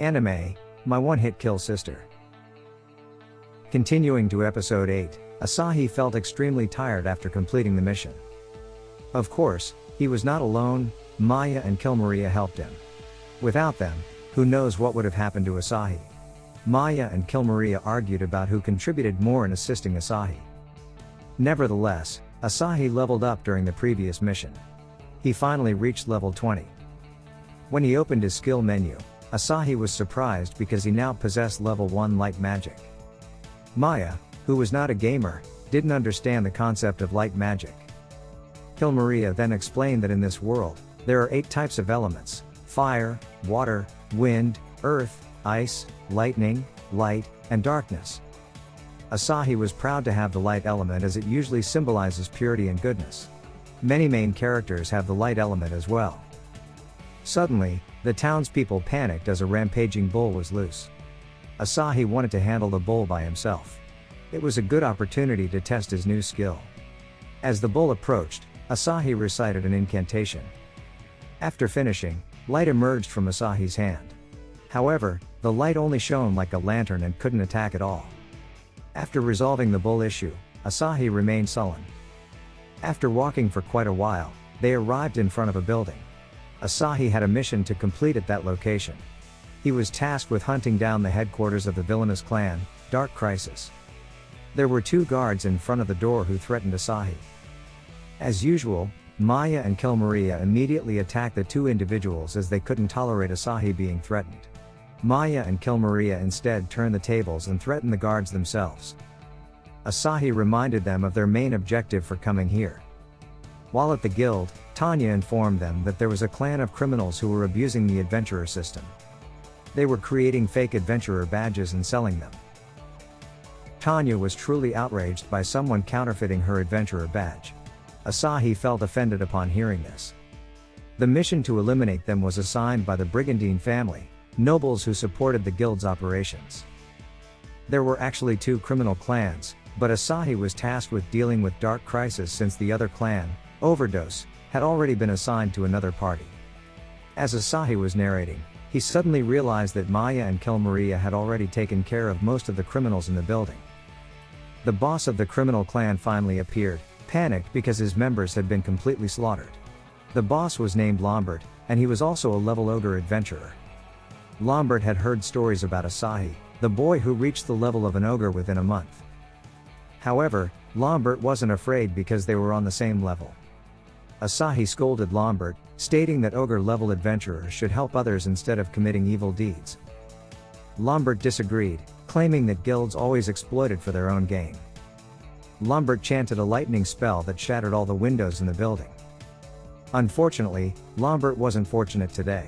Anime, my one-hit kill sister. Continuing to episode 8, Asahi felt extremely tired after completing the mission. Of course, he was not alone. Maya and Maria helped him. Without them, who knows what would have happened to Asahi. Maya and Maria argued about who contributed more in assisting Asahi. Nevertheless, Asahi leveled up during the previous mission. He finally reached level 20. When he opened his skill menu, Asahi was surprised because he now possessed level 1 light magic. Maya, who was not a gamer, didn't understand the concept of light magic. Maria then explained that in this world, there are 8 types of elements: fire, water, wind, earth, ice, lightning, light, and darkness. Asahi was proud to have the light element as it usually symbolizes purity and goodness. Many main characters have the light element as well. Suddenly, the townspeople panicked as a rampaging bull was loose. Asahi wanted to handle the bull by himself. It was a good opportunity to test his new skill. As the bull approached, Asahi recited an incantation. After finishing, light emerged from Asahi's hand. However, the light only shone like a lantern and couldn't attack at all. After resolving the bull issue, Asahi remained sullen. After walking for quite a while, they arrived in front of a building. Asahi had a mission to complete at that location. He was tasked with hunting down the headquarters of the villainous clan, Dark Crisis. There were 2 guards in front of the door who threatened Asahi. As usual, Maya and Maria immediately attacked the 2 individuals as they couldn't tolerate Asahi being threatened. Maya and Maria instead turned the tables and threatened the guards themselves. Asahi reminded them of their main objective for coming here. While at the guild, Tanya informed them that there was a clan of criminals who were abusing the adventurer system. They were creating fake adventurer badges and selling them. Tanya was truly outraged by someone counterfeiting her adventurer badge. Asahi felt offended upon hearing this. The mission to eliminate them was assigned by the Brigandine family, nobles who supported the guild's operations. There were actually 2 criminal clans, but Asahi was tasked with dealing with Dark Crisis since the other clan, Overdose, had already been assigned to another party. As Asahi was narrating, he suddenly realized that Maya and Maria had already taken care of most of the criminals in the building. The boss of the criminal clan finally appeared, panicked because his members had been completely slaughtered. The boss was named Lombard, and he was also a level ogre adventurer. Lombard had heard stories about Asahi, the boy who reached the level of an ogre within a month. However, Lombard wasn't afraid because they were on the same level. Asahi scolded Lombard, stating that ogre-level adventurers should help others instead of committing evil deeds. Lombard disagreed, claiming that guilds always exploited for their own gain. Lombard chanted a lightning spell that shattered all the windows in the building. Unfortunately, Lombard wasn't fortunate today.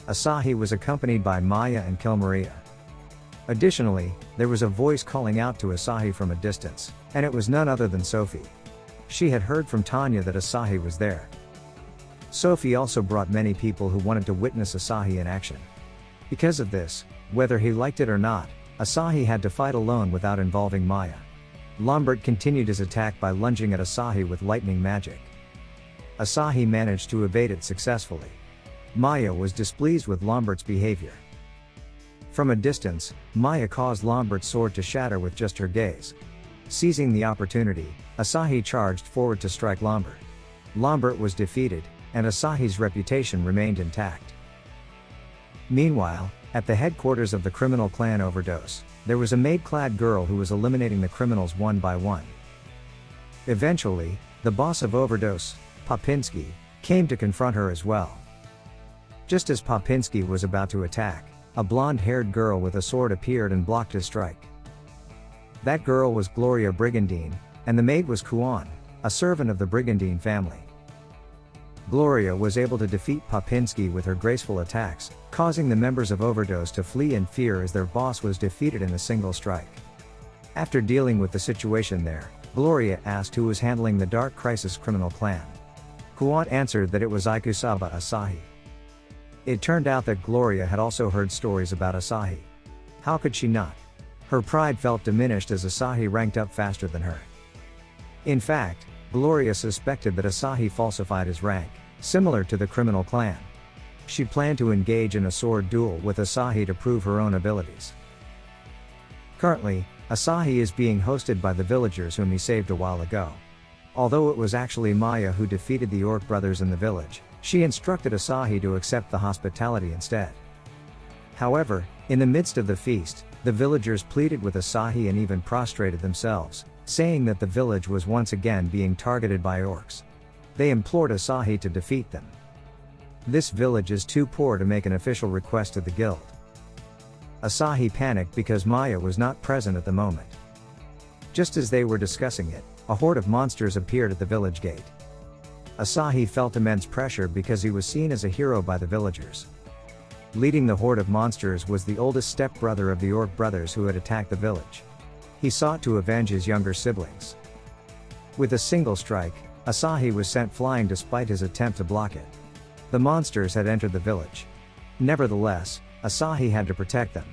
Asahi was accompanied by Maya and Maria. Additionally, there was a voice calling out to Asahi from a distance, and it was none other than Sophie. She had heard from Tanya that Asahi was there. Sophie also brought many people who wanted to witness Asahi in action. Because of this, whether he liked it or not, Asahi had to fight alone without involving Maya. Lombard continued his attack by lunging at Asahi with lightning magic. Asahi managed to evade it successfully. Maya was displeased with Lombard's behavior. From a distance, Maya caused Lombard's sword to shatter with just her gaze. Seizing the opportunity, Asahi charged forward to strike Lombard. Lombard was defeated, and Asahi's reputation remained intact. Meanwhile, at the headquarters of the criminal clan Overdose, there was a maid-clad girl who was eliminating the criminals one by one. Eventually, the boss of Overdose, Popinski, came to confront her as well. Just as Popinski was about to attack, a blonde-haired girl with a sword appeared and blocked his strike. That girl was Gloria Brigandine, and the maid was Kuan, a servant of the Brigandine family. Gloria was able to defeat Popinski with her graceful attacks, causing the members of Overdose to flee in fear as their boss was defeated in a single strike. After dealing with the situation there, Gloria asked who was handling the Dark Crisis criminal clan. Kuan answered that it was Ikusaba Asahi. It turned out that Gloria had also heard stories about Asahi. How could she not? Her pride felt diminished as Asahi ranked up faster than her. In fact, Gloria suspected that Asahi falsified his rank, similar to the criminal clan. She planned to engage in a sword duel with Asahi to prove her own abilities. Currently, Asahi is being hosted by the villagers whom he saved a while ago. Although it was actually Maya who defeated the orc brothers in the village, she instructed Asahi to accept the hospitality instead. However, in the midst of the feast, the villagers pleaded with Asahi and even prostrated themselves, saying that the village was once again being targeted by orcs. They implored Asahi to defeat them. This village is too poor to make an official request to the guild. Asahi panicked because Maya was not present at the moment. Just as they were discussing it, a horde of monsters appeared at the village gate. Asahi felt immense pressure because he was seen as a hero by the villagers. Leading the horde of monsters was the oldest stepbrother of the orc brothers who had attacked the village. He sought to avenge his younger siblings. With a single strike, Asahi was sent flying despite his attempt to block it. The monsters had entered the village. Nevertheless, Asahi had to protect them.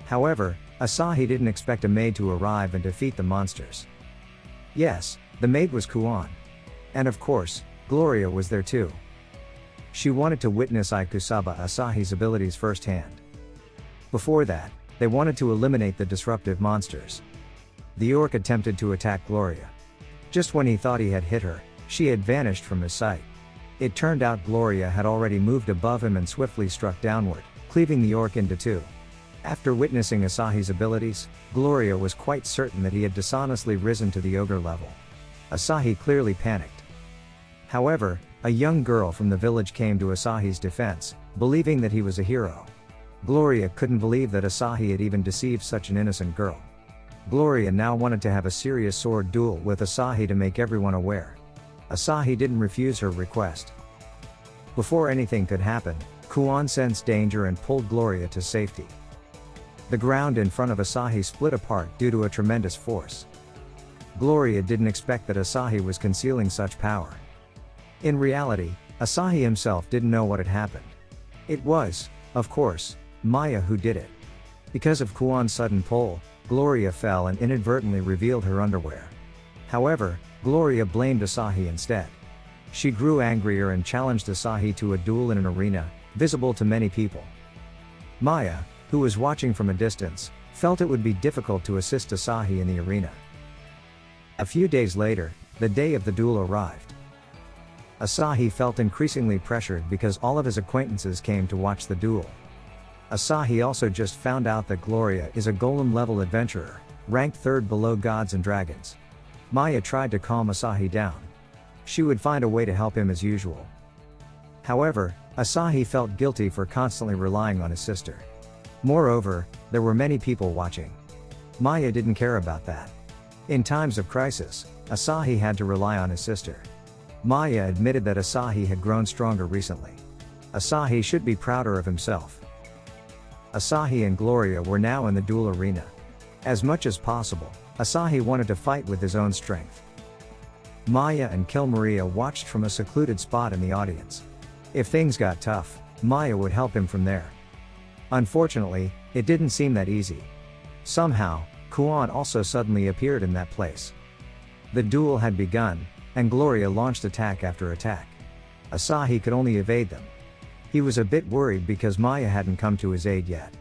However, Asahi didn't expect a maid to arrive and defeat the monsters. Yes, the maid was Kuan. And of course, Gloria was there too. She wanted to witness Ikusaba Asahi's abilities firsthand. Before that, they wanted to eliminate the disruptive monsters. The orc attempted to attack Gloria. Just when he thought he had hit her, she had vanished from his sight. It turned out Gloria had already moved above him and swiftly struck downward, cleaving the orc into two. After witnessing Asahi's abilities, Gloria was quite certain that he had dishonestly risen to the ogre level. Asahi clearly panicked. However, a young girl from the village came to Asahi's defense, believing that he was a hero. Gloria couldn't believe that Asahi had even deceived such an innocent girl. Gloria now wanted to have a serious sword duel with Asahi to make everyone aware. Asahi didn't refuse her request. Before anything could happen, Kuan sensed danger and pulled Gloria to safety. The ground in front of Asahi split apart due to a tremendous force. Gloria didn't expect that Asahi was concealing such power. In reality, Asahi himself didn't know what had happened. It was, of course, Maya who did it. Because of Kuan's sudden pull, Gloria fell and inadvertently revealed her underwear. However, Gloria blamed Asahi instead. She grew angrier and challenged Asahi to a duel in an arena, visible to many people. Maya, who was watching from a distance, felt it would be difficult to assist Asahi in the arena. A few days later, the day of the duel arrived. Asahi felt increasingly pressured because all of his acquaintances came to watch the duel. Asahi also just found out that Gloria is a golem-level adventurer, ranked third below gods and dragons. Maya tried to calm Asahi down. She would find a way to help him as usual. However, Asahi felt guilty for constantly relying on his sister. Moreover, there were many people watching. Maya didn't care about that. In times of crisis, Asahi had to rely on his sister. Maya admitted that Asahi had grown stronger recently. Asahi should be prouder of himself. Asahi and Gloria were now in the duel arena. As much as possible, Asahi wanted to fight with his own strength. Maya and Kill Maria watched from a secluded spot in the audience. If things got tough, Maya would help him from there. Unfortunately, it didn't seem that easy. Somehow, Kuan also suddenly appeared in that place. The duel had begun, and Gloria launched attack after attack. Asahi could only evade them. He was a bit worried because Maya hadn't come to his aid yet.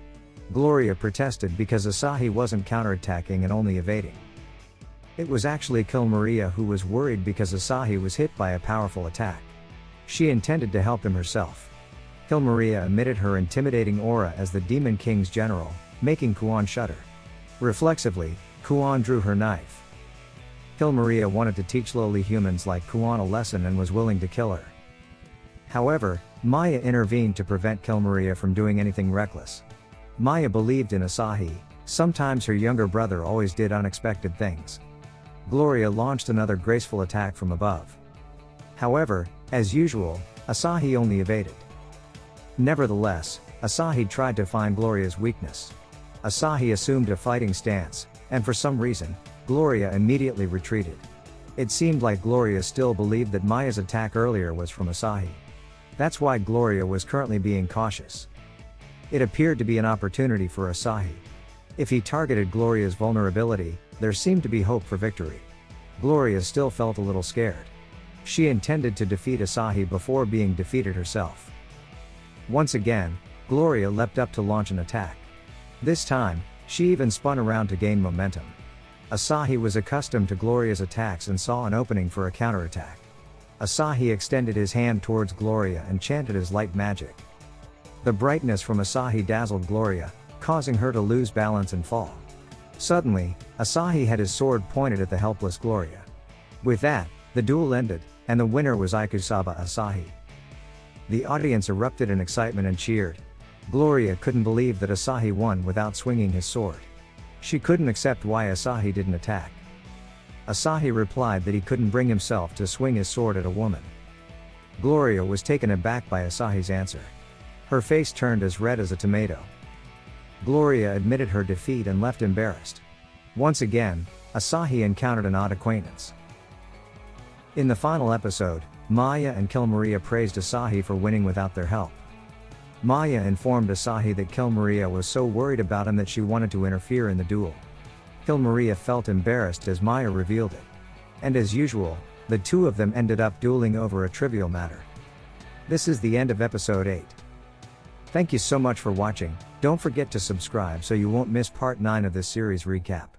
Gloria protested because Asahi wasn't counterattacking and only evading. It was actually Kill Maria who was worried because Asahi was hit by a powerful attack. She intended to help him herself. Kill Maria emitted her intimidating aura as the Demon King's general, making Kuan shudder. Reflexively, Kuan drew her knife. Kill Maria wanted to teach lowly humans like Kuan a lesson and was willing to kill her. However, Maya intervened to prevent Kill Maria from doing anything reckless. Maya believed in Asahi, sometimes her younger brother always did unexpected things. Gloria launched another graceful attack from above. However, as usual, Asahi only evaded. Nevertheless, Asahi tried to find Gloria's weakness. Asahi assumed a fighting stance, and for some reason, Gloria immediately retreated. It seemed like Gloria still believed that Maya's attack earlier was from Asahi. That's why Gloria was currently being cautious. It appeared to be an opportunity for Asahi. If he targeted Gloria's vulnerability, there seemed to be hope for victory. Gloria still felt a little scared. She intended to defeat Asahi before being defeated herself. Once again, Gloria leapt up to launch an attack. This time, she even spun around to gain momentum. Asahi was accustomed to Gloria's attacks and saw an opening for a counterattack. Asahi extended his hand towards Gloria and chanted his light magic. The brightness from Asahi dazzled Gloria, causing her to lose balance and fall. Suddenly, Asahi had his sword pointed at the helpless Gloria. With that, the duel ended, and the winner was Ikusaba Asahi. The audience erupted in excitement and cheered. Gloria couldn't believe that Asahi won without swinging his sword. She couldn't accept why Asahi didn't attack. Asahi replied that he couldn't bring himself to swing his sword at a woman. Gloria was taken aback by Asahi's answer. Her face turned as red as a tomato. Gloria admitted her defeat and left embarrassed. Once again, Asahi encountered an odd acquaintance. In the final episode, Maya and Kill Maria praised Asahi for winning without their help. Maya informed Asahi that Kill Maria was so worried about him that she wanted to interfere in the duel. Kill Maria felt embarrassed as Maya revealed it. And as usual, the two of them ended up dueling over a trivial matter. This is the end of episode 8. Thank you so much for watching. Don't forget to subscribe so you won't miss part 9 of this series recap.